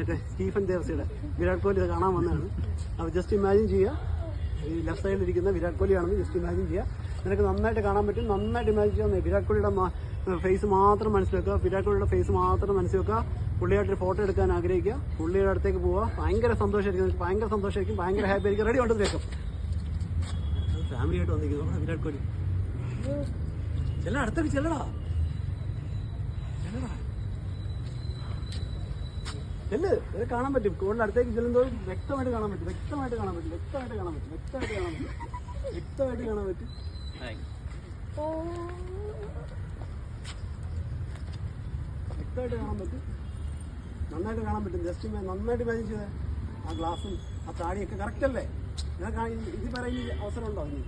മറ്റേ സ്റ്റീഫൻ ദേവസിയുടെ വിരാട് കോഹ്ലി ഇത് കാണാൻ വന്നതാണ്. അപ്പോൾ ജസ്റ്റ് ഇമാജിൻ ചെയ്യുക, ഈ ലെഫ്റ്റ് സൈഡിലിരിക്കുന്ന വിരാട് കോഹ്ലി ആണെന്ന് ജസ്റ്റ് ഇമാജിൻ ചെയ്യുക. നിനക്ക് നന്നായിട്ട് കാണാൻ പറ്റും. നന്നായിട്ട് ഇമാജിൻ ചെയ്യുക. വിരാട് കോഹ്ലിയുടെ ഫേസ് മാത്രം മനസ്സിൽ വെക്കുക. വിരാട് കോഹ്ലിയുടെ ഫേസ് മാത്രം മനസ്സിൽ വെക്കുക. പുള്ളിയായിട്ടൊരു ഫോട്ടോ എടുക്കാൻ ആഗ്രഹിക്കുക. പുള്ളിയുടെ അടുത്തേക്ക് പോവുക. ഭയങ്കര സന്തോഷമായിരിക്കും, ഭയങ്കര സന്തോഷമായിരിക്കും, ഭയങ്കര ഹാപ്പി ആയിരിക്കും. റെഡി ഉണ്ട് വേഗം ഫാമിലിയായിട്ട് വന്നിരിക്കുന്നു വിരാട് കോഹ്ലി. ചെല്ലടാ, അടുത്തേക്ക് ചെല്ലടാ, ചെല്ലടാ, ചെല്ല്. ഇത് കാണാൻ പറ്റും. കോളിന്റെ അടുത്തേക്ക് ചെല്ലുമ്പോൾ വ്യക്തമായിട്ട് കാണാൻ പറ്റും, വ്യക്തമായിട്ട് കാണാൻ പറ്റും, വ്യക്തമായിട്ട് കാണാൻ പറ്റും, വ്യക്തമായിട്ട് കാണാൻ പറ്റും, വ്യക്തമായിട്ട് കാണാൻ പറ്റും, വ്യക്തമായിട്ട് കാണാൻ പറ്റും, നന്നായിട്ട് കാണാൻ പറ്റും. ജസ്റ്റ് നന്നായിട്ട് ഇമാജിൻ ചെയ്തേ. ആ ഗ്ലാസും ആ താടിയൊക്കെ കറക്റ്റ് അല്ലേ? ഞാൻ ഇത് പറയുന്ന അവസരം ഉണ്ടോ? നീ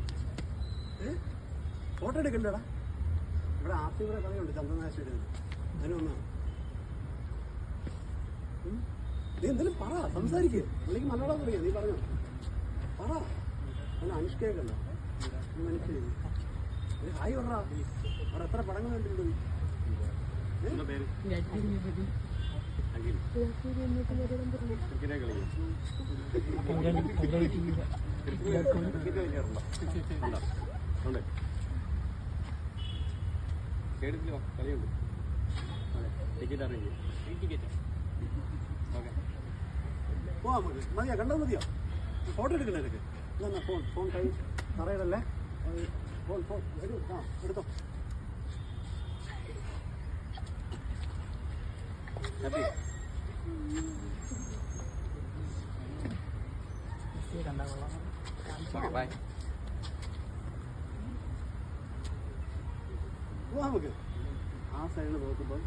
ഫോട്ടോ എടുക്കണ്ടേടാ. ഇവിടെ ആർത്തിയുടെ കളിയുണ്ട് ചന്ദ്രനാശ്വരി, അതിനൊന്നാണ്. നീ എന്തെങ്കിലും പറ, സംസാരിക്കുക. അല്ലെങ്കിൽ മലയാളം അറിയാം, നീ പറഞ്ഞോ, പറ. അല്ല അനുഷ്കയൊക്കെയല്ല മനസ്സിലായി. ഹായ് പറ. അവിടെ എത്ര പടങ്ങൾ കണ്ടിട്ടുണ്ട്? കളിയുണ്ട്. ടിക്കറ്റ് അറേഞ്ച് ടിക്കറ്റ് പോവാ. മതിയോ? കണ്ടത് മതിയോ? ഫോട്ടോ എടുക്കണേ ഇതൊക്കെ. ഇതെന്നാ ഫോൺ ഫോൺ കൈ തറയിടല്ലേ. ഫോൺ ഫോൺ എടുത്തോ. Happy by. പോവാ നമുക്ക്. ആ സൈഡിൽ നോക്കുമ്പോൾ